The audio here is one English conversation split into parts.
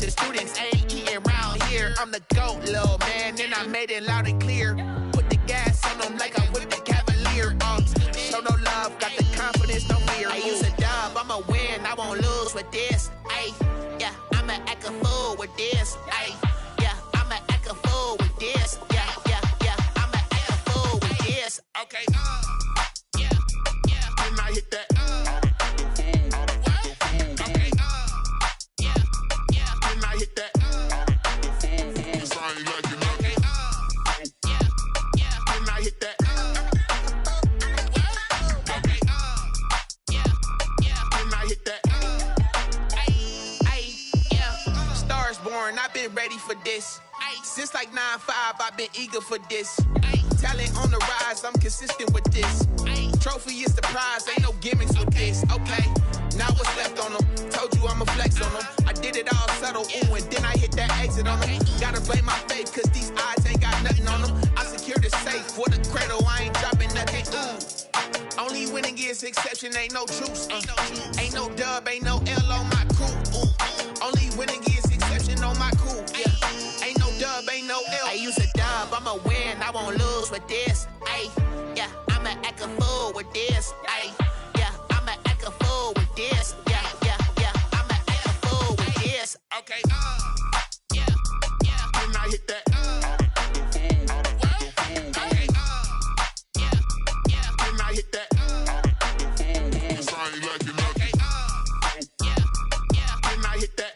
to students, ain't eating round here. I'm the GOAT, little man, and I made it loud and clear. Put the gas on them like I whipped the Cavalier. Show no love, got the confidence, no fear. I use a dub, I'ma win, I won't lose with this. Ay, yeah, I'ma act a fool with this. Ay, yeah, I'ma act a fool with this. Yeah, yeah, yeah, I'ma act a fool with this. Okay, yeah, yeah, and I hit that. I've been ready for this. Since like 9-5, I've been eager for this. Talent on the rise, I'm consistent with this. Trophy is the prize, ain't no gimmicks with this. Okay, now what's left on them? Told you I'ma flex on them. I did it all subtle, ooh, and then I hit that exit on them. Gotta blame my faith, cause these odds ain't got nothing on them. I secure the safe for the cradle, I ain't dropping nothing, ooh. Only winning is exception, ain't no truce. Ain't no dub, ain't no L on my crew, ooh. Only winning is exception on my cool, yeah. Ain't no dub, ain't no L. I use a dub, I'ma win, I won't lose with this. Ay, yeah, I'ma act a fool with this. Ay, yeah, I'ma act a fool with this. Yeah, yeah, yeah, I'ma act a fool with this. Okay, yeah, yeah, and I hit that. Okay, yeah, yeah, and I hit that. I ain't like it. Okay, yeah, yeah, and I hit that.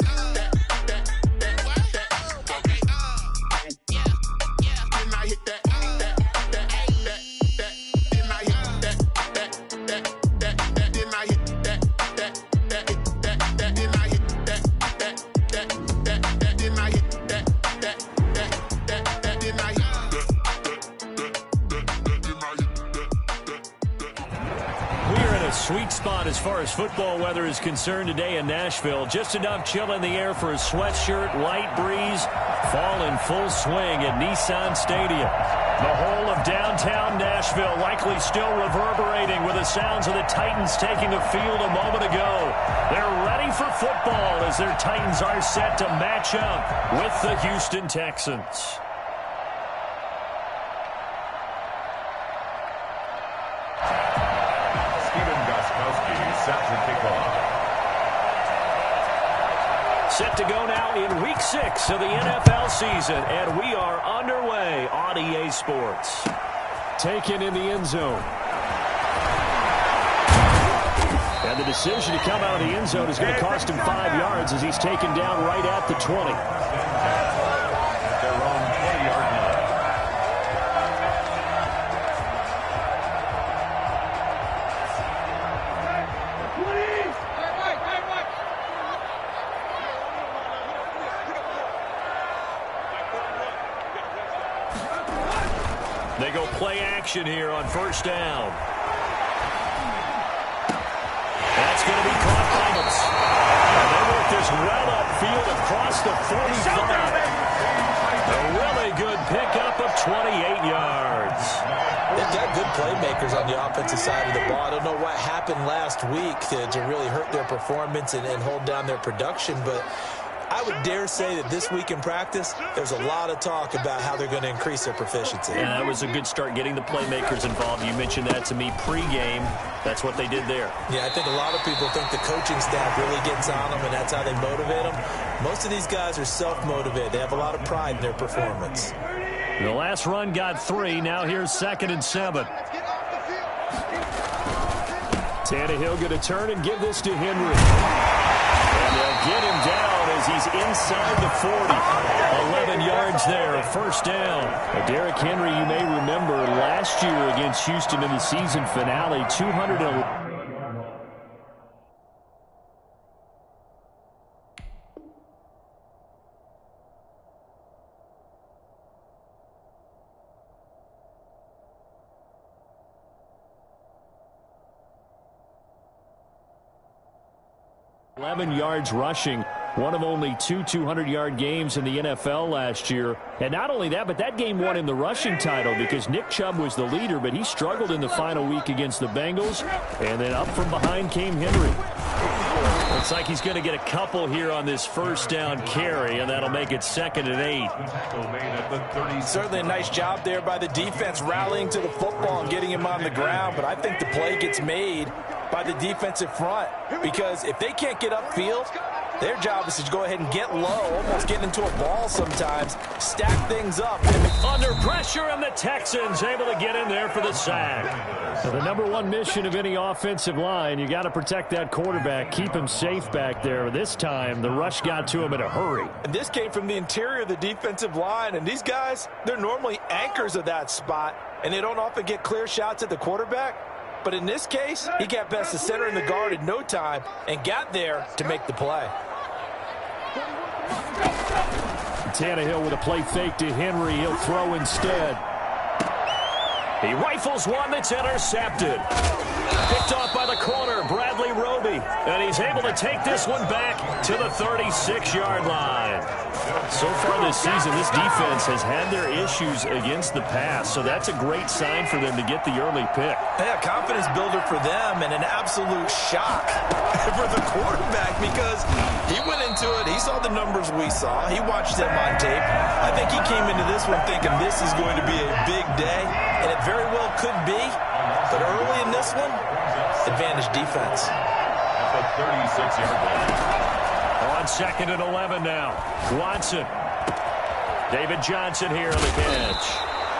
Sweet spot as far as football weather is concerned today in Nashville. Just enough chill in the air for a sweatshirt, light breeze, fall in full swing at Nissan Stadium. The whole of downtown Nashville likely still reverberating with the sounds of the Titans taking the field a moment ago. They're ready for football as their Titans are set to match up with the Houston Texans. Set to go now in Week 6 of the NFL season, and we are underway on EA Sports. Taken in the end zone. And the decision to come out of the end zone is going to cost him 5 yards as he's taken down right at the 20. They go play action here on first down. That's going to be caught by them. And they work this well upfield across the 45. A really good pickup of 28 yards. They've got good playmakers on the offensive side of the ball. I don't know what happened last week to really hurt their performance and hold down their production, but I would dare say that this week in practice, there's a lot of talk about how they're going to increase their proficiency. Yeah, that was a good start getting the playmakers involved. You mentioned that to me pregame. That's what they did there. Yeah, I think a lot of people think the coaching staff really gets on them, and that's how they motivate them. Most of these guys are self-motivated. They have a lot of pride in their performance. The last run got 3. Now here's 2nd and 7. Tannehill going to turn and give this to Henry. And they'll get him down as he's inside the 40. 11 yards there, first down. Derrick Henry, you may remember last year against Houston in the season finale, 211. 11 yards rushing, one of only 2 200-yard games in the NFL last year. And not only that, but that game won him the rushing title because Nick Chubb was the leader, but he struggled in the final week against the Bengals. And then up from behind came Henry. Looks like he's going to get a couple here on this first down carry, and that'll make it 2nd and 8. Certainly a nice job there by the defense rallying to the football and getting him on the ground, but I think the play gets made by the defensive front because if they can't get upfield, their job is to go ahead and get low, almost get into a ball sometimes, stack things up. Under pressure, and the Texans able to get in there for the sack. So the number one mission of any offensive line, you got to protect that quarterback, keep him safe back there. This time, the rush got to him in a hurry. And this came from the interior of the defensive line, and these guys, they're normally anchors of that spot, and they don't often get clear shots at the quarterback. But in this case, he got past the center and the guard in no time and got there to make the play. Tannehill with a play fake to Henry. He'll throw instead. He rifles one that's intercepted. Picked off by the corner, Bradley Roby. And he's able to take this one back to the 36-yard line. So far this season, this defense has had their issues against the pass. So that's a great sign for them to get the early pick. Yeah, confidence builder for them and an absolute shock for the quarterback because he went into it. He saw the numbers we saw. He watched them on tape. I think he came into this one thinking this is going to be a big day, and it very well could be. But early in this one, advantage defense. At the 36-yard line. On 2nd and 11 now. Watson. David Johnson here on the catch.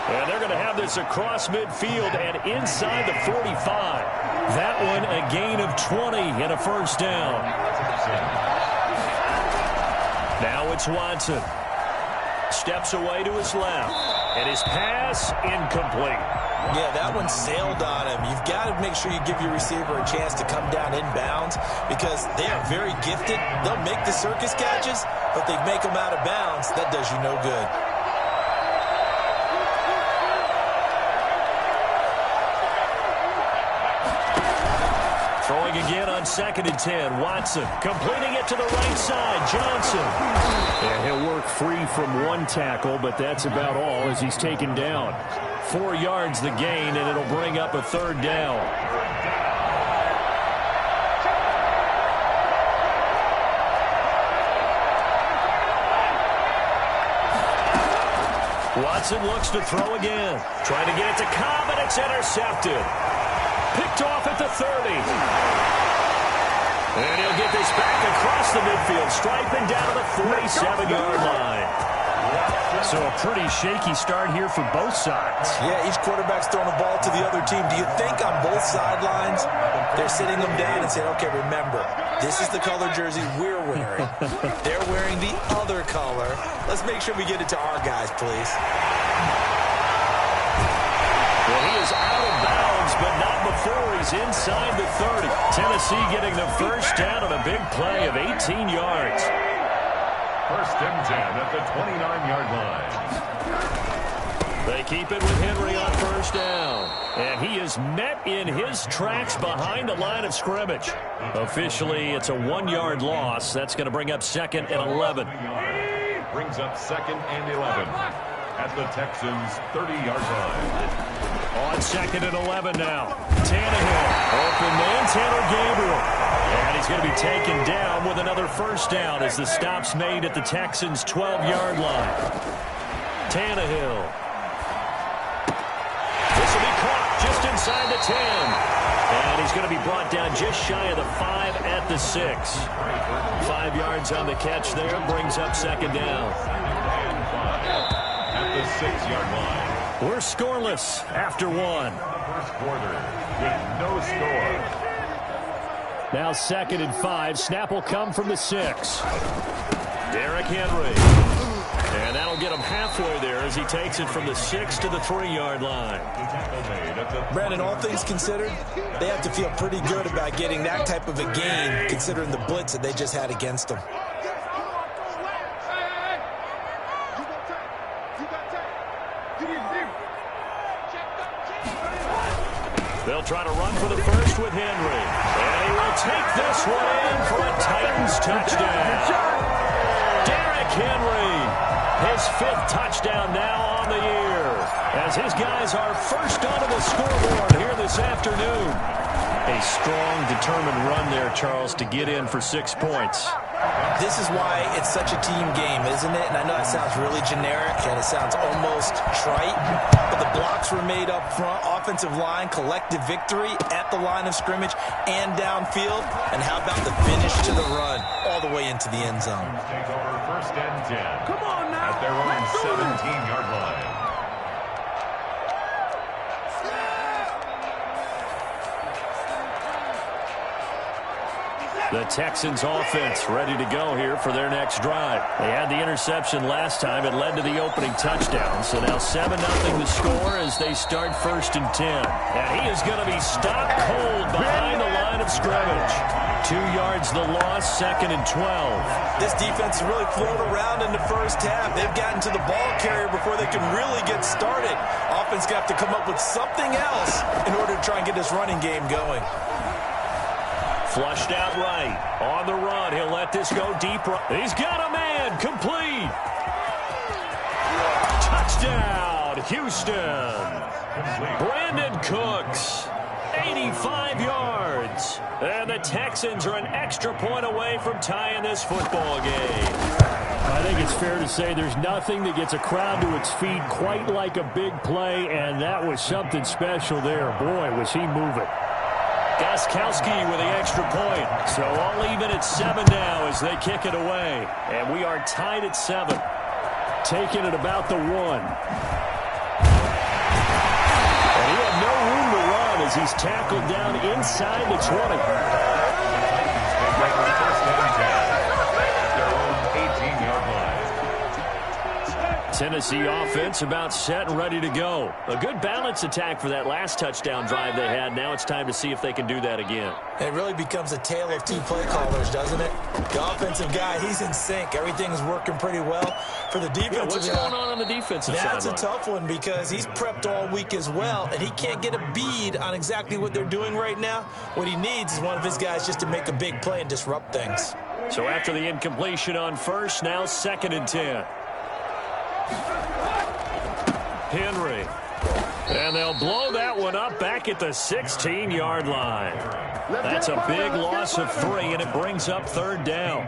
And they're going to have this across midfield and inside the 45. That one a gain of 20 and a first down. Now it's Watson. Steps away to his left. And his pass incomplete. Yeah, that one sailed on him. You've got to make sure you give your receiver a chance to come down inbounds because they are very gifted. They'll make the circus catches, but they make them out of bounds. That does you no good. Throwing again on 2nd and 10. Watson completing it to the right side. Johnson. And he'll work free from one tackle, but that's about all as he's taken down. 4 yards the gain, and it'll bring up a 3rd down. Watson looks to throw again. Trying to get it to Cobb, and it's intercepted. Picked off at the 30. And he'll get this back across the midfield, striping down to the 47-yard line. So a pretty shaky start here for both sides. Yeah, each quarterback's throwing the ball to the other team. Do you think on both sidelines they're sitting them down and saying, okay, remember, this is the color jersey we're wearing. They're wearing the other color. Let's make sure we get it to our guys, please. Well, he is out of bounds, but not before he's inside the 30. Tennessee getting the first down on a big play of 18 yards. 1st and 10 at the 29-yard line. They keep it with Henry on first down. And he is met in his tracks behind the line of scrimmage. Officially, it's a 1-yard loss. That's going to bring up 2nd and 11. Brings up 2nd and 11 at the Texans' 30-yard line. On 2nd and 11 now. Tannehill. Open man, Tanner Gabriel. And he's going to be taken down with another first down as the stop's made at the Texans' 12-yard line. Tannehill. This will be caught just inside the 10. And he's going to be brought down just shy of the 5 at the 6. 5 yards on the catch there. Brings up 2nd down. At the 6-yard line. We're scoreless after 1. First quarter with no score. Now 2nd and 5. Snap will come from the 6. Derrick Henry. And that'll get him halfway there as he takes it from the 6 to the 3-yard line. Brandon, all things considered, they have to feel pretty good about getting that type of a gain considering the blitz that they just had against them. They'll try to run for the first with Henry. And he will take this one in for a Titans touchdown. Derrick Henry, his 5th touchdown now on the year, as his guys are first onto the scoreboard here this afternoon. A strong, determined run there, Charles, to get in for 6 points. This is why it's such a team game, isn't it? And I know it sounds really generic and it sounds almost trite, but the blocks were made up front, offensive line, collective victory at the line of scrimmage and downfield. And how about the finish to the run all the way into the end zone? Take over 1st and 10. Come on now. At their own 17-yard line. The Texans offense ready to go here for their next drive. They had the interception last time. It led to the opening touchdown. So now 7-0 the score as they start 1st and 10. And he is going to be stopped cold behind the line of scrimmage. 2 yards the loss, 2nd and 12. This defense has really flown around in the first half. They've gotten to the ball carrier before they can really get started. Offense got to come up with something else in order to try and get this running game going. Flushed out right. On the run. He'll let this go deep. He's got a man. Complete. Touchdown, Houston. Brandon Cooks. 85 yards. And the Texans are an extra point away from tying this football game. I think it's fair to say there's nothing that gets a crowd to its feet quite like a big play, and that was something special there. Boy, was he moving. Gostkowski with the extra point. So all even at 7 now as they kick it away. And we are tied at 7. Taking it about the 1. And he had no room to run as he's tackled down inside the 20. Tennessee offense about set and ready to go. A good balance attack for that last touchdown drive they had. Now it's time to see if they can do that again. It really becomes a tale of 2 play callers, doesn't it? The offensive guy, he's in sync. Everything's working pretty well. For the defensive guy, what's going on the defensive side? That's a tough one because he's prepped all week as well, and he can't get a bead on exactly what they're doing right now. What he needs is one of his guys just to make a big play and disrupt things. So after the incompletion on first, now 2nd and 10. Henry. And they'll blow that one up back at the 16-yard line. That's a big loss of 3, and it brings up 3rd down.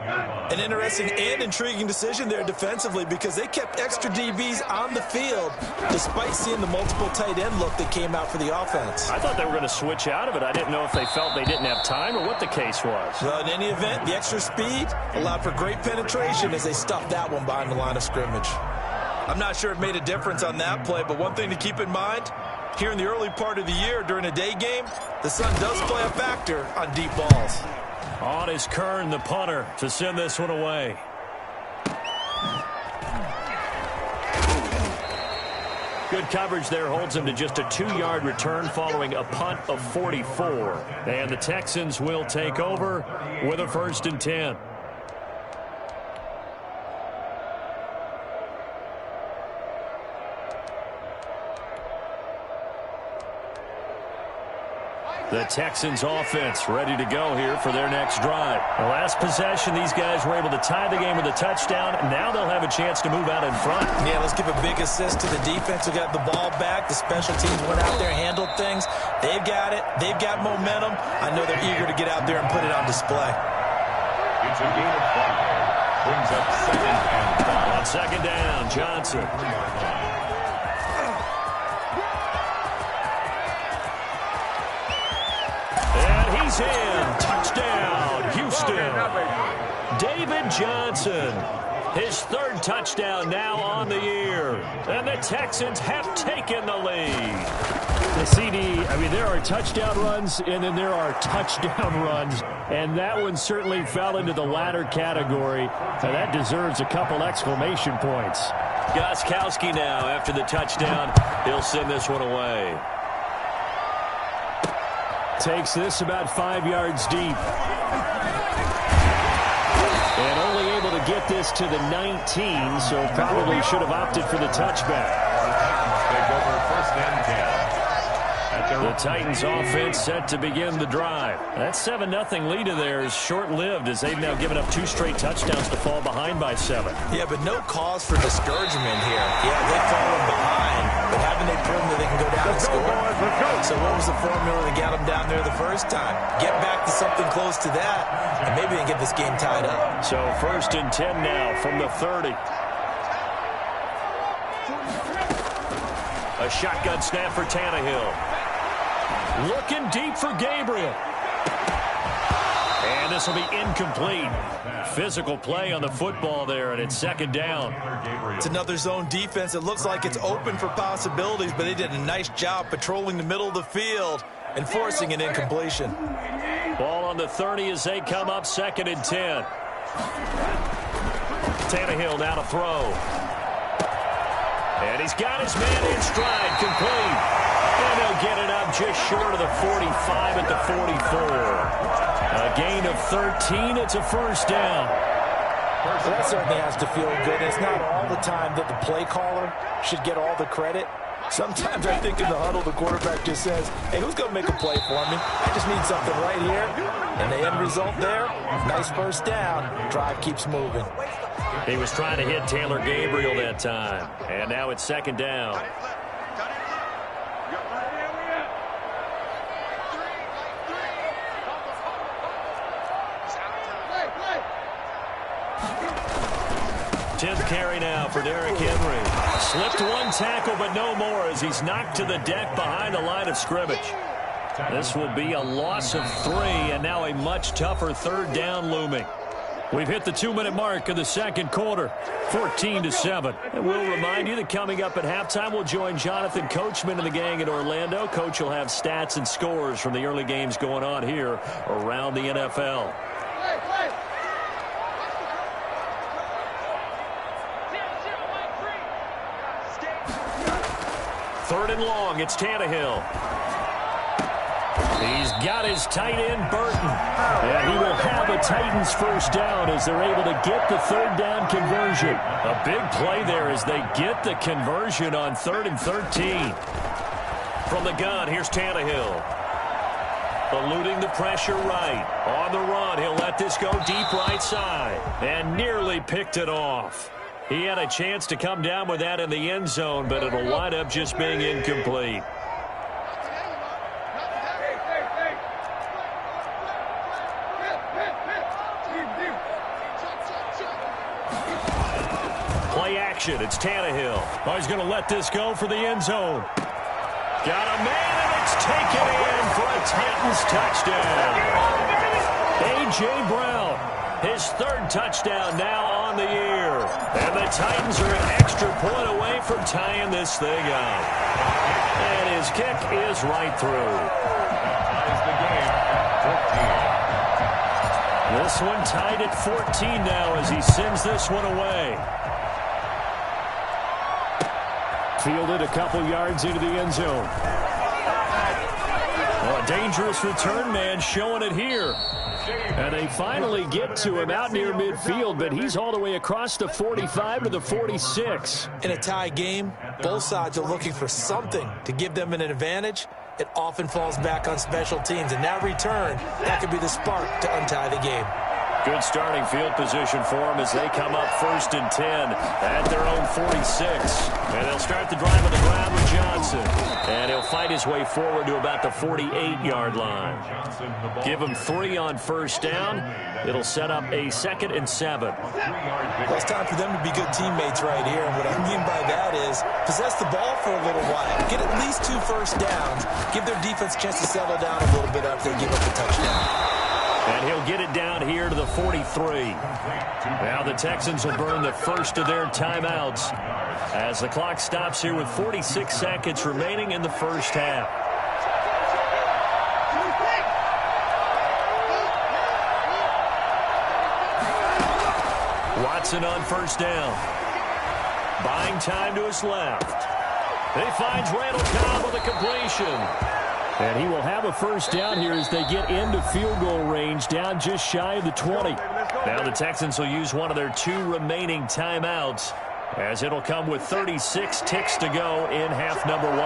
An interesting and intriguing decision there defensively because they kept extra DBs on the field despite seeing the multiple tight end look that came out for the offense. I thought they were going to switch out of it. I didn't know if they felt they didn't have time or what the case was. Well, in any event, the extra speed allowed for great penetration as they stuffed that one behind the line of scrimmage. I'm not sure it made a difference on that play, but one thing to keep in mind, here in the early part of the year during a day game, the sun does play a factor on deep balls. On is Kern, the punter, to send this one away. Good coverage there holds him to just a 2-yard return following a punt of 44. And the Texans will take over with a 1st and 10. The Texans offense ready to go here for their next drive. The last possession, these guys were able to tie the game with a touchdown. Now they'll have a chance to move out in front. Yeah, let's give a big assist to the defense who got the ball back. The special teams went out there and handled things. They've got it. They've got momentum. I know they're eager to get out there and put it on display. It's a gain of 5. Brings up 2nd and 5. On 2nd down, Johnson. He's in. Touchdown, Houston. David Johnson. His 3rd touchdown now on the year. And the Texans have taken the lead. The CD, I mean, there are touchdown runs, and then there are touchdown runs. And that one certainly fell into the latter category. And that deserves a couple exclamation points. Gostkowski now after the touchdown. He'll send this one away. Takes this about 5 yards deep. And only able to get this to the 19, so probably should have opted for the touchback. Take over 1st and 10. At their The Titans offense set to begin the drive. That 7-0 lead of theirs short-lived as they've now given up 2 straight touchdowns to fall behind by 7. Yeah, but no cause for discouragement here. Yeah, they've fallen behind, but haven't they proven that they can go down and score? So what was the formula that got them down there the first time? Get back to something close to that, and maybe they can get this game tied up. So 1st and 10 now from the 30. A shotgun snap for Tannehill. Looking deep for Gabriel. And this will be incomplete. Physical play on the football there, and it's 2nd down. It's another zone defense. It looks like it's open for possibilities, but they did a nice job patrolling the middle of the field and forcing an incompletion. Ball on the 30 as they come up 2nd and 10. Tannehill now to throw. And he's got his man in stride, complete. And he'll get it up just short of the 45 at the 44. A gain of 13. It's a 1st down. Well, that certainly has to feel good. It's not all the time that the play caller should get all the credit. Sometimes I think in the huddle, the quarterback just says, hey, who's going to make a play for me? I just need something right here. And the end result there, nice 1st down. Drive keeps moving. He was trying to hit Taylor Gabriel that time. And now it's 2nd down. Tenth carry now for Derrick Henry. Slipped 1 tackle, but no more as he's knocked to the deck behind the line of scrimmage. This will be a loss of 3, and now a much tougher 3rd down looming. We've hit the 2-minute mark of the 2nd quarter, 14-7. And we'll remind you that coming up at halftime, we'll join Jonathan Coachman and the gang in Orlando. Coach will have stats and scores from the early games going on here around the NFL. 3rd and long, it's Tannehill. He's got his tight end, Burton. And he will have a Titans 1st down as they're able to get the 3rd down conversion. A big play there as they get the conversion on 3rd and 13. From the gun, here's Tannehill. Eluding the pressure right. On the run, he'll let this go deep right side. And nearly picked it off. He had a chance to come down with that in the end zone, but it'll wind up just being incomplete. Play action. It's Tannehill. Oh, he's going to let this go for the end zone. Got a man, and it's taken in for a Titans touchdown. A.J. Brown, his 3rd touchdown now on the year. And the Titans are an extra point away from tying this thing up. And his kick is right through. Ties the game at 14. This one tied at 14 now as he sends this one away. Fielded a couple yards into the end zone. Oh, a dangerous return man showing it here. And they finally get to him out near midfield, but he's all the way across the 45 to the 46. In a tie game, both sides are looking for something to give them an advantage. It often falls back on special teams, and that return, that could be the spark to untie the game. Good starting field position for them as they come up 1st and 10 at their own 46. And they'll start the drive on the ground with Johnson. And he'll fight his way forward to about the 48-yard line. Give him 3 on 1st down. It'll set up a 2nd and 7. Well, it's time for them to be good teammates right here. And what I mean by that is possess the ball for a little while. Get at least 2 first downs. Give their defense a chance to settle down a little bit after they give up the touchdown. And he'll get it down here to the 43. Now the Texans will burn the first of their timeouts as the clock stops here with 46 seconds remaining in the 1st half. Watson on 1st down. Buying time to his left. He finds Randall Cobb with a completion. And he will have a 1st down here as they get into field goal range, down just shy of the 20. Now the Texans will use one of their 2 remaining timeouts as it'll come with 36 ticks to go in half number 1.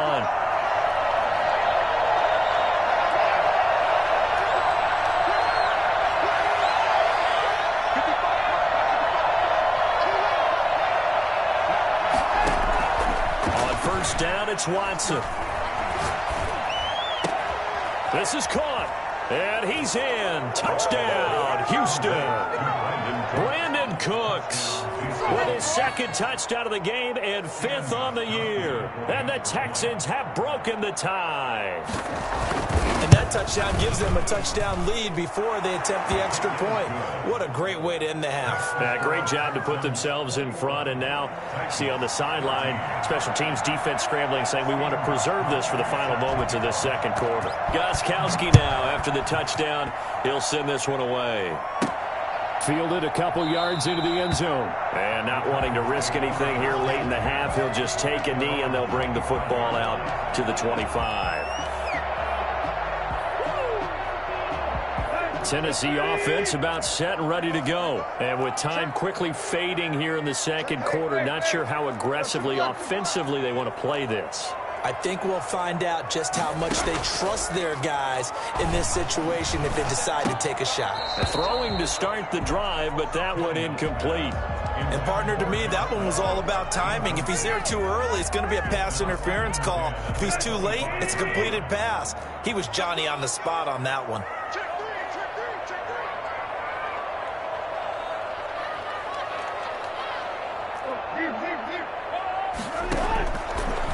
first down, it's Watson. This is caught, and he's in. Touchdown, Houston. Brandon Cooks with his second touchdown of the game and 5th on the year. And the Texans have broken the tie. And that touchdown gives them a touchdown lead before they attempt the extra point. What a great way to end the half. Yeah, great job to put themselves in front. And now, see on the sideline, special teams defense scrambling, saying we want to preserve this for the final moments of this second quarter. Gostkowski now, after the touchdown, he'll send this one away. Fielded a couple yards into the end zone. And not wanting to risk anything here late in the half, he'll just take a knee and they'll bring the football out to the 25. Tennessee offense about set and ready to go. And with time quickly fading here in the second quarter, not sure how aggressively, offensively they want to play this. I think we'll find out just how much they trust their guys in this situation if they decide to take a shot. Throwing to start the drive, but that one incomplete. And partner, to me, that one was all about timing. If he's there too early, it's going to be a pass interference call. If he's too late, it's a completed pass. He was Johnny on the spot on that one.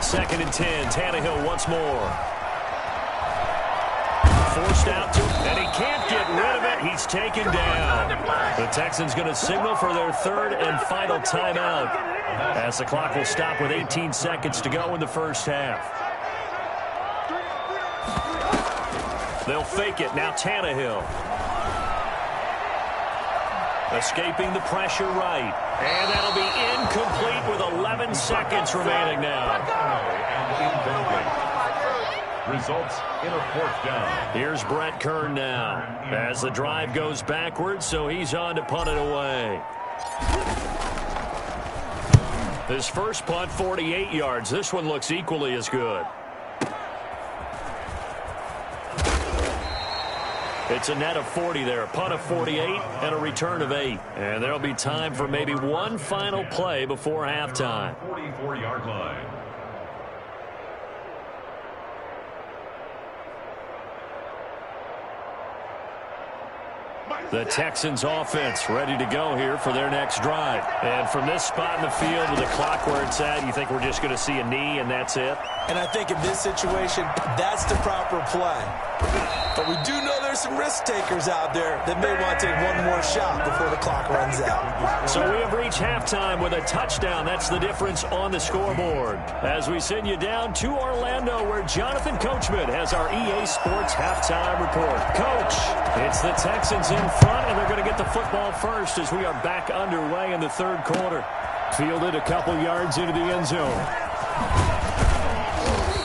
Second and 10, Tannehill once more. Forced out to him, and he can't get rid of it. He's taken down. The Texans going to signal for their third and final timeout as the clock will stop with 18 seconds to go in the first half. They'll fake it. Now Tannehill. Escaping the pressure right. And that'll be incomplete with 11 seconds remaining now. Results in a 4th down. Here's Brett Kern now as the drive goes backwards, so he's on to punt it away. His first punt, 48 yards. This one looks equally as good. It's a net of 40 there, a punt of 48 and a return of 8. And there'll be time for maybe one final play before halftime. 44-yard line. The Texans offense ready to go here for their next drive. And from this spot in the field with the clock where it's at, you think we're just going to see a knee and that's it? And I think in this situation, that's the proper play. But we do know there's some risk takers out there that may want to take one more shot before the clock runs out. So we have reached halftime with a touchdown. That's the difference on the scoreboard. As we send you down to Orlando, where Jonathan Coachman has our EA Sports halftime report. Coach, it's the Texans in front, and they're going to get the football first as we are back underway in the third quarter. Fielded a couple yards into the end zone.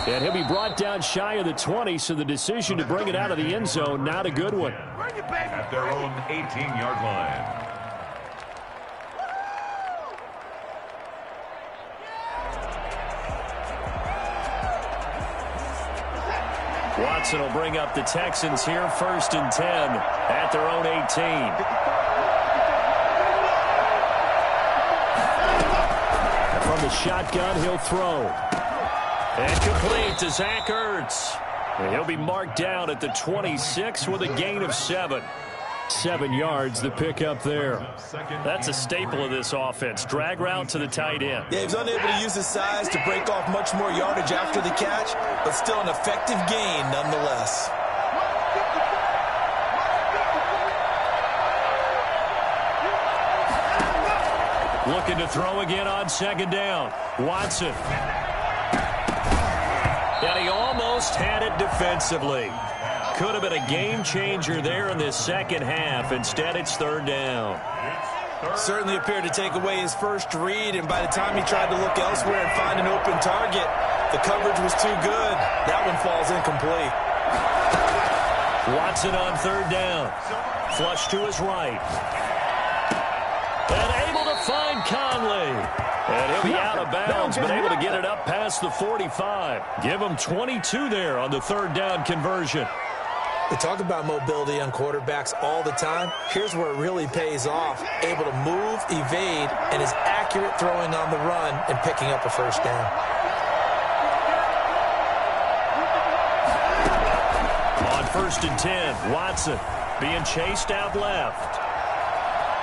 And he'll be brought down shy of the 20, so the decision to bring it out of the end zone, not a good one. At their own 18-yard line. Watson will bring up the Texans here, 1st and 10 at their own 18. From the shotgun, he'll throw. And complete to Zach Ertz. And he'll be marked down at the 26 with a gain of 7. 7 yards, the pickup there. That's a staple of this offense. Drag route to the tight end. Yeah, he was unable to use his size to break off much more yardage after the catch, but still an effective gain nonetheless. Looking to throw again on 2nd down. Watson. And he almost had it defensively. Could have been a game changer there in this second half. Instead, it's 3rd down. Certainly appeared to take away his first read, and by the time he tried to look elsewhere and find an open target, the coverage was too good. That one falls incomplete. Watson on 3rd down. Flush to his right. And able to find Conley. And he'll be out of bounds, but able to get it up past the 45. Give him 22 there on the 3rd down conversion. They talk about mobility on quarterbacks all the time. Here's where it really pays off. Able to move, evade, and is accurate throwing on the run and picking up a 1st down. 1st and 10. Watson being chased out left.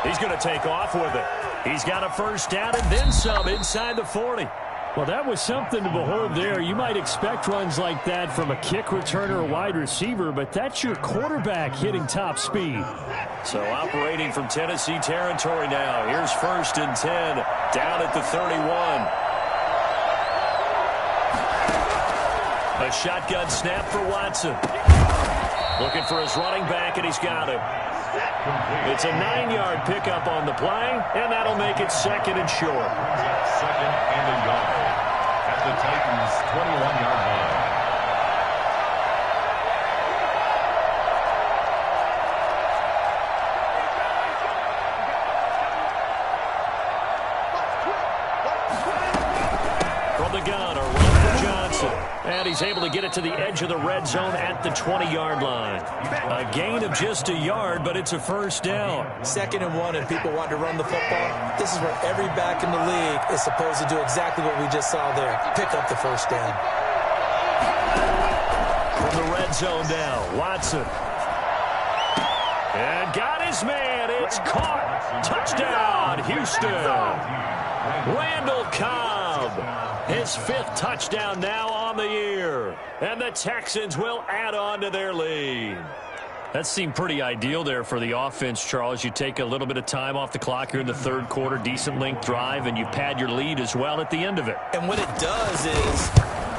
He's going to take off with it. He's got a first down and then some inside the 40. Well, that was something to behold there. You might expect runs like that from a kick returner or wide receiver, but that's your quarterback hitting top speed. So operating from Tennessee territory now. Here's 1st and 10 down at the 31. A shotgun snap for Watson. Looking for his running back, and he's got it. It's a 9-yard pickup on the play, and that'll make it 2nd and short. 2nd and a yard at the Titans' 21-yard line. From the gun, a run for Johnson. And he's able to get it to the edge of the red zone at the 20-yard line. A gain of just a yard, but it's a first down. 2nd and 1, and people want to run the football. This is where every back in the league is supposed to do exactly what we just saw there. Pick up the first down. From the red zone now, Watson. And got his man. It's caught. Touchdown, Houston. Randall Cobb. His 5th touchdown now on the year. And the Texans will add on to their lead. That seemed pretty ideal there for the offense, Charles. You take a little bit of time off the clock here in the 3rd quarter, decent length drive, and you pad your lead as well at the end of it. And what it does is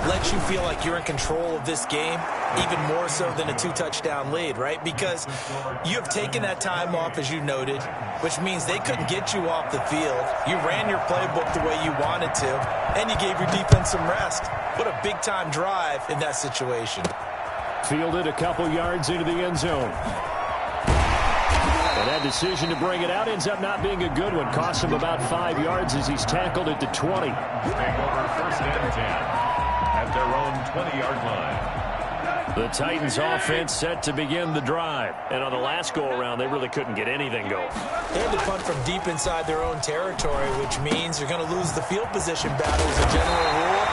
lets you feel like you're in control of this game, even more so than a 2-touchdown lead, right? Because you have taken that time off, as you noted, which means they couldn't get you off the field. You ran your playbook the way you wanted to, and you gave your defense some rest. What a big-time drive in that situation. Fielded a couple yards into the end zone. And that decision to bring it out ends up not being a good one. Costs him about 5 yards as he's tackled at the 20. Take over 1st and 10 at their own 20-yard line. The Titans offense set to begin the drive. And on the last go-around, they really couldn't get anything going. They had to punt from deep inside their own territory, which means you're going to lose the field position battle as a general rule.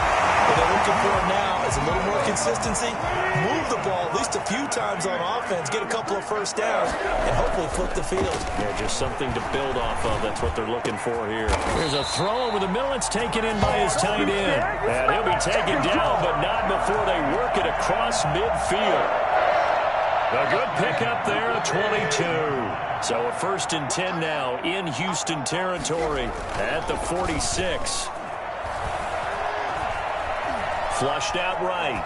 What they're looking for now is a little more consistency. Move the ball at least a few times on offense, get a couple of first downs, and hopefully flip the field. Yeah, just something to build off of. That's what they're looking for here. There's a throw over the middle. It's taken in by his tight end. And he'll be taken down, but not before they work it across midfield. A good pickup there, a 22. So a 1st and 10 now in Houston territory at the 46. Flushed out right.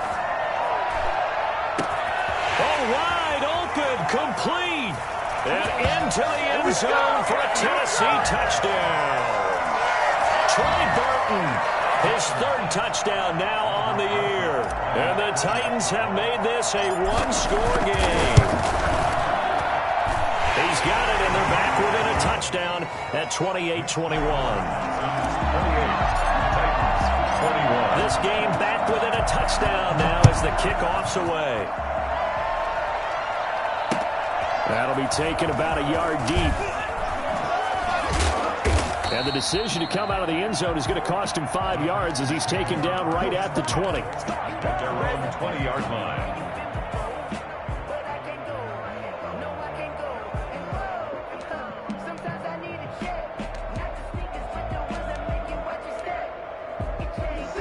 Oh, wide open, complete. And into the end zone for a Tennessee touchdown. Troy Burton, his 3rd touchdown now on the year. And the Titans have made this a one-score game. He's got it, and they're back within a touchdown at 28-21. 21. This game back within a touchdown now as the kickoff's away. That'll be taken about a yard deep. And the decision to come out of the end zone is going to cost him 5 yards as he's taken down right at the 20. At their own 20-yard line.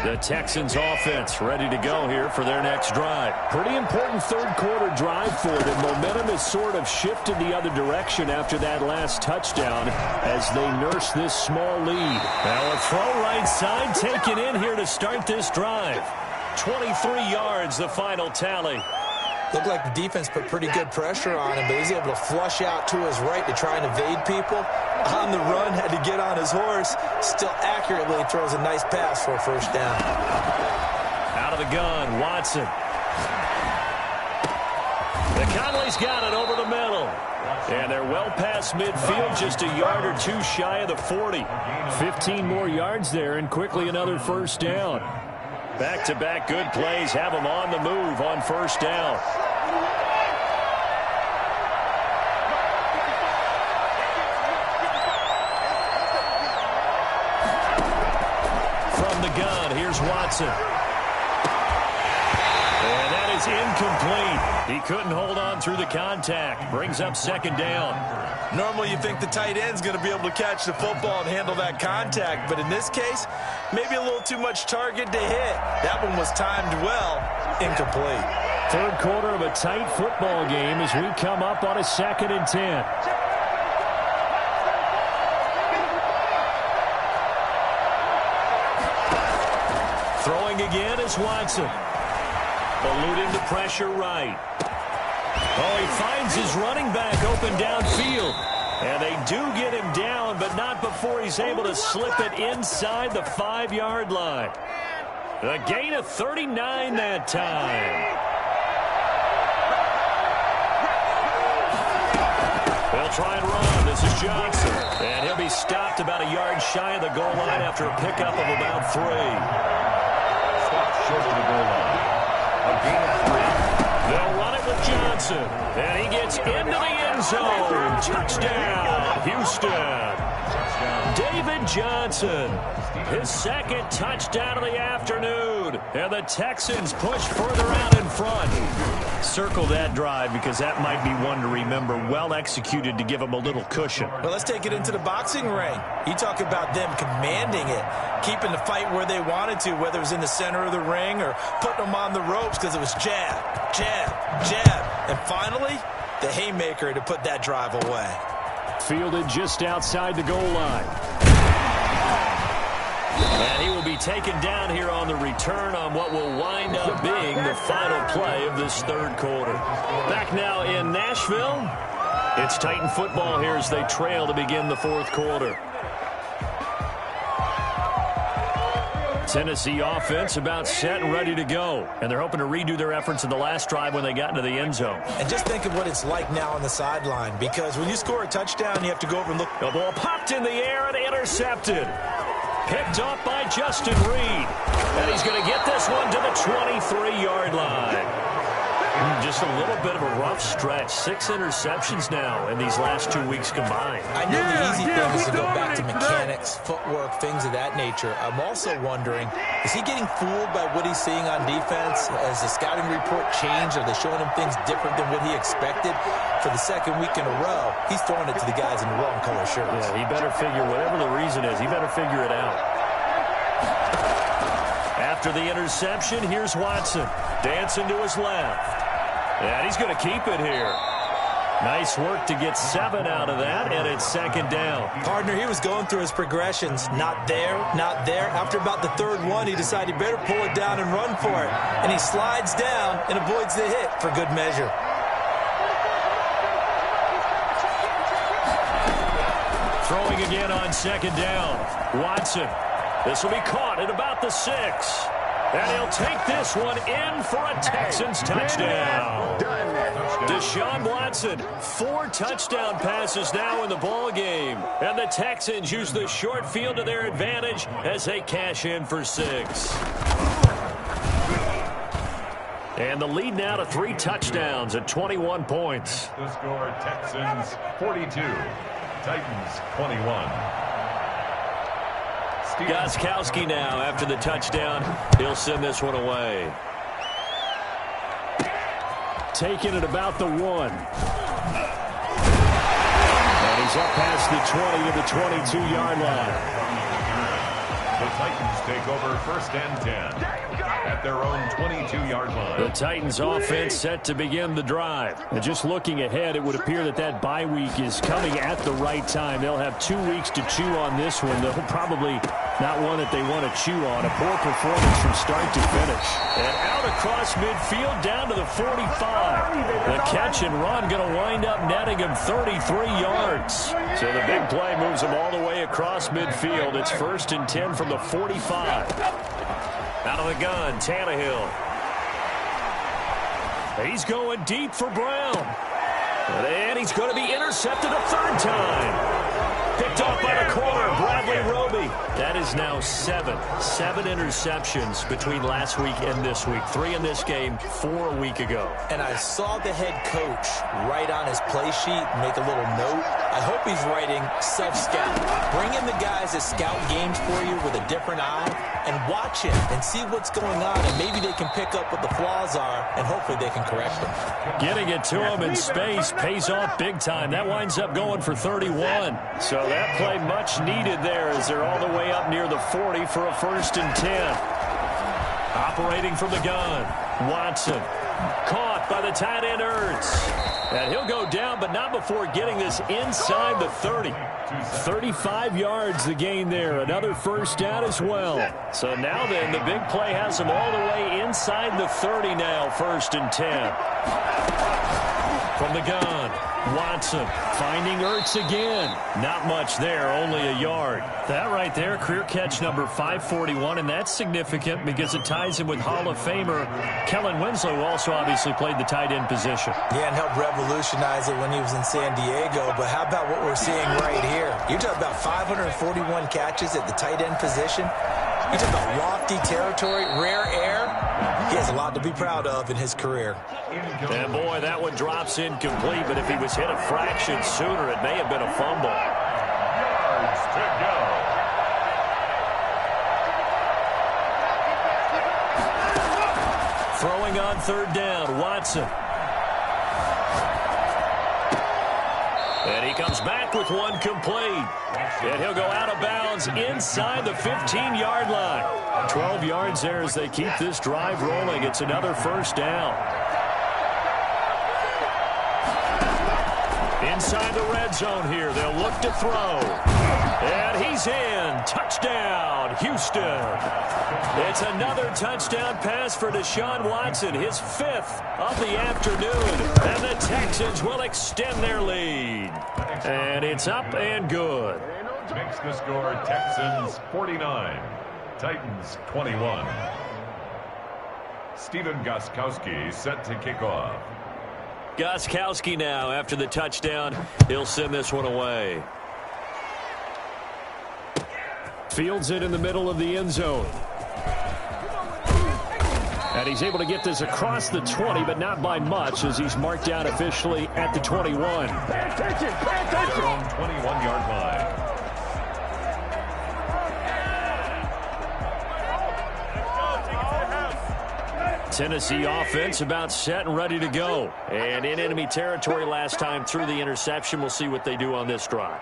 The Texans offense ready to go here for their next drive. Pretty important 3rd quarter drive for them. Momentum has sort of shifted the other direction after that last touchdown as they nurse this small lead. Now a throw right side taken in here to start this drive. 23 yards the final tally. Looked like the defense put pretty good pressure on him, but he's able to flush out to his right to try and evade people. On the run, had to get on his horse. Still accurately throws a nice pass for a first down. Out of the gun, Watson. The Conley's got it over the middle. And they're well past midfield, just a yard or two shy of the 40. 15 more yards there, and quickly another first down. Back-to-back good plays have them on the move on first down. From the gun, here's Watson. And that That is incomplete. He couldn't hold on through the contact. Brings up second down. Normally you think the tight end's going to be able to catch the football and handle that contact, but in this case, maybe a little too much target to hit. That one was timed well. Incomplete. Third quarter of a tight football game as we come up on a 2nd and 10. Throwing again is Watson. Eluding the pressure right. Oh, he finds his running back open downfield. And they do get him down, but not before he's able to slip it inside the 5-yard line. A gain of 39 that time. They'll try and run. This is Johnson. And he'll be stopped about a yard shy of the goal line after a pickup of about 3. Stopped short of the goal line. A gain of 3. They'll run it with Johnson. And he gets into the end zone. Touchdown, Houston. David Johnson, his 2nd touchdown of the afternoon. And the Texans push further out in front. Circle that drive because that might be one to remember. Well executed to give them a little cushion. Well, let's take it into the boxing ring. You talk about them commanding it, keeping the fight where they wanted to, whether it was in the center of the ring or putting them on the ropes because it was jab, jab, jab. And finally, the haymaker to put that drive away. Fielded just outside the goal line. And he will be taken down here on the return on what will wind up being the final play of this third quarter. Back now in Nashville. It's Titan football here as they trail to begin the fourth quarter. Tennessee offense about set and ready to go. And they're hoping to redo their efforts in the last drive when they got into the end zone. And just think of what it's like now on the sideline, because when you score a touchdown, you have to go over and look. The ball popped in the air and intercepted. Picked off by Justin Reed. And he's going to get this one to the 23-yard line. Just a little bit of a rough stretch. 6 interceptions now in these last 2 weeks combined. I know the easy thing is to go back to mechanics, footwork, things of that nature. I'm also wondering, is he getting fooled by what he's seeing on defense? Has the scouting report changed? Are they showing him things different than what he expected? For the 2nd week in a row, he's throwing it to the guys in the wrong color shirts. Yeah, he better figure, whatever the reason is, he better figure it out. After the interception, here's Watson. Dancing to his left. And he's going to keep it here. Nice work to get 7 out of that, and it's 2nd down. Partner, he was going through his progressions. Not there, not there. After about the 3rd one, he decided he better pull it down and run for it. And he slides down and avoids the hit for good measure. Throwing again on 2nd down. Watson. This will be caught at about the 6. And he'll take this one in for a Texans touchdown. Deshaun Watson, 4 touchdown passes now in the ball game. And the Texans use the short field to their advantage as they cash in for 6. And the lead now to 3 touchdowns at 21 points. The score, Texans 42, Titans 21. Gostkowski now after the touchdown. He'll send this one away. Taking it about the 1. And he's up past the 20 to the 22-yard line. The Titans take over 1st and 10 at their own 22-yard line. The Titans offense set to begin the drive. And just looking ahead, it would appear that that bye week is coming at the right time. They'll have 2 weeks to chew on this one. They'll probably not one that they want to chew on. A poor performance from start to finish. And out across midfield down to the 45. The catch and run going to wind up netting him 33 yards. So the big play moves him all the way across midfield. It's 1st and 10 from the 45. Out of the gun, Tannehill. He's going deep for Brown. And he's going to be intercepted a 3rd time. Picked off by the corner, Bradley Roby. That is now 7 interceptions between last week and this week. 3 in this game, 4 a week ago. And I saw the head coach write on his play sheet, make a little note. I hope he's writing self-scout. Bring in the guys that scout games for you with a different eye and watch him and see what's going on, and maybe they can pick up what the flaws are, and hopefully they can correct them. Getting it to him in space pays off big time. That winds up going for 31. So that play much needed there as they're all the way up near the 40 for a 1st and 10. Operating from the gun, Watson. Caught by the tight end, Ertz. And he'll go down, but not before getting this inside the 30. 35 yards the gain there. Another 1st down as well. So now then, the big play has him all the way inside the 30 now, 1st and 10. From the gun, Watson finding Ertz again. Not much there, only a yard. That right there, career catch number 541, and that's significant because it ties him with Hall of Famer Kellen Winslow, who also obviously played the tight end position. Yeah, and helped revolutionize it when he was in San Diego. But how about what we're seeing right here? You're talking about 541 catches at the tight end position. You talk about lofty territory, rare air. He has a lot to be proud of in his career. And boy, that one drops incomplete, but if he was hit a fraction sooner, it may have been a fumble. Yards to go. Throwing on 3rd down, Watson. And he comes back with one complete. And he'll go out of bounds inside the 15-yard line. 12 yards there as they keep this drive rolling. It's another 1st down. Inside the red zone here. They'll look to throw. And he's in. Touchdown, Houston. It's another touchdown pass for Deshaun Watson, his 5th of the afternoon. And the Texans will extend their lead. And it's up and good. Makes the score Texans 49, Titans 21. Stephen Gostkowski set to kick off. Gostkowski now after the touchdown. He'll send this one away. Fields it in the middle of the end zone. And he's able to get this across the 20, but not by much as he's marked down officially at the 21. Pay attention. From 21-yard line. Tennessee offense about set and ready to go. And in enemy territory last time through the interception. We'll see what they do on this drive.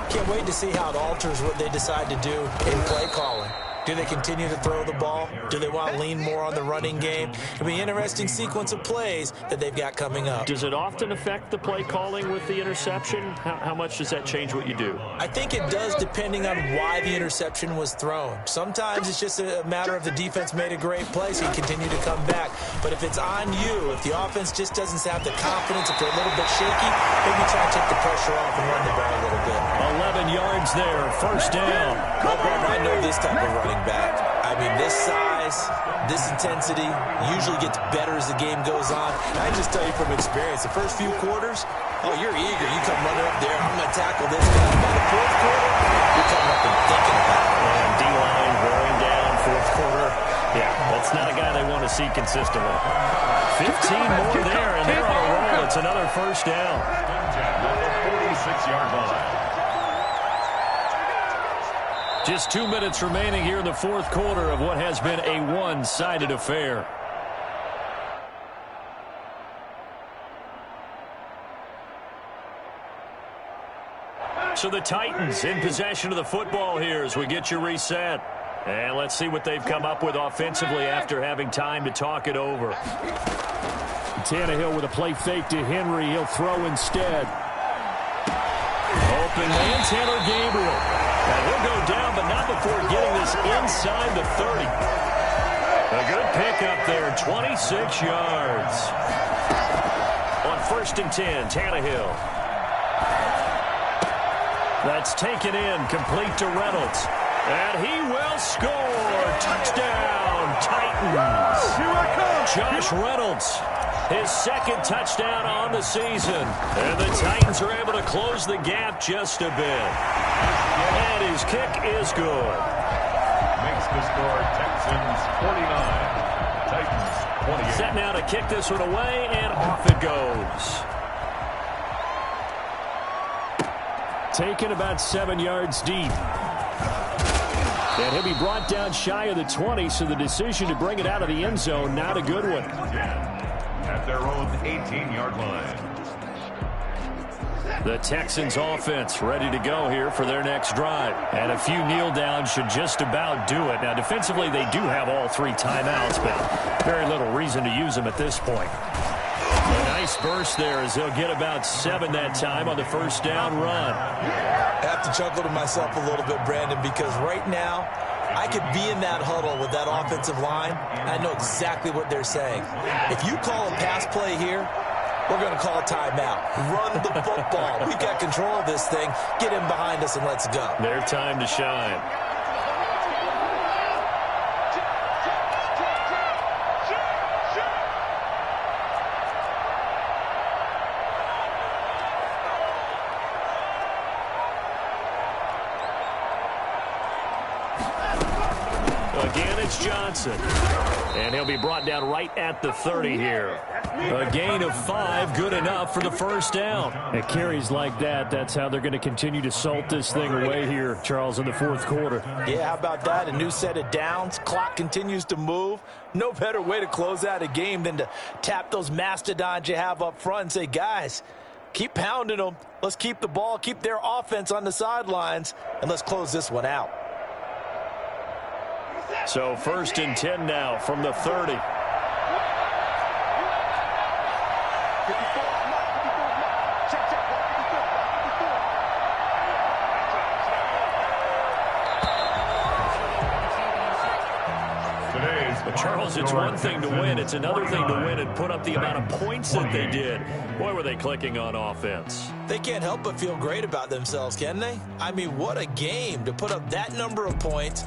Can't wait to see how it alters what they decide to do in play calling. Do they continue to throw the ball? Do they want to lean more on the running game? It'll be an interesting sequence of plays that they've got coming up. Does it often affect the play calling with the interception? How much does that change what you do? I think it does depending on why the interception was thrown. Sometimes it's just a matter of the defense made a great play, so you continue to come back. But if it's on you, if the offense just doesn't have the confidence, if they're a little bit shaky, maybe try to take the pressure off and run the ball a little bit. 11 yards there, 1st down. I know this type of running back. I mean, this size, this intensity usually gets better as the game goes on. And I just tell you from experience, the first few quarters, oh, you're eager. You come running up there, I'm going to tackle this guy. By the 4th quarter, you're coming up and thinking about it. And D-line wearing down 4th quarter. Yeah, that's not a guy they want to see consistently. 15 more there, and they're on a roll. It's another 1st down. 46-yard line. Just 2 minutes remaining here in the 4th quarter of what has been a one-sided affair. So the Titans in possession of the football here as we get you reset. And let's see what they've come up with offensively after having time to talk it over. Tannehill with a play fake to Henry. He'll throw instead. Open man, Taylor Gabriel. And he'll go down, but not before getting this inside the 30. A good pickup there, 26 yards. On 1st and 10, Tannehill. That's taken in, complete to Reynolds. And he will score. Touchdown, Titans. Josh Reynolds, his 2nd touchdown on the season. And the Titans are able to close the gap just a bit. And his kick is good. Makes the score Texans 49, Titans 28. Set now to kick this one away, and off it goes. taken about 7 yards deep. And he'll be brought down shy of the 20, so the decision to bring it out of the end zone, not a good one. At their own 18-yard line. The Texans offense ready to go here for their next drive. And a few kneel downs should just about do it. Now, defensively, they do have all 3 timeouts, but very little reason to use them at this point. A nice burst there as they'll get about 7 that time on the first down run. I have to chuckle to myself a little bit, Brandon, because right now I could be in that huddle with that offensive line. I know exactly what they're saying. If you call a pass play here, we're going to call a timeout. Run the football. We got control of this thing. Get him behind us and let's go. Their time to shine. Again, it's Johnson. And he'll be brought down right at the 30 here. A gain of 5, good enough for the first down. At carries like that, that's how they're going to continue to salt this thing away here, Charles, in the fourth quarter. Yeah, how about that? A new set of downs. Clock continues to move. No better way to close out a game than to tap those mastodons you have up front and say, guys, keep pounding them. Let's keep the ball, keep their offense on the sidelines, and let's close this one out. So 1st and 10 now from the 30. Charles, it's one thing to win. It's another thing to win and put up the amount of points that they did. Boy, were they clicking on offense. They can't help but feel great about themselves, can they? I mean, what a game to put up that number of points.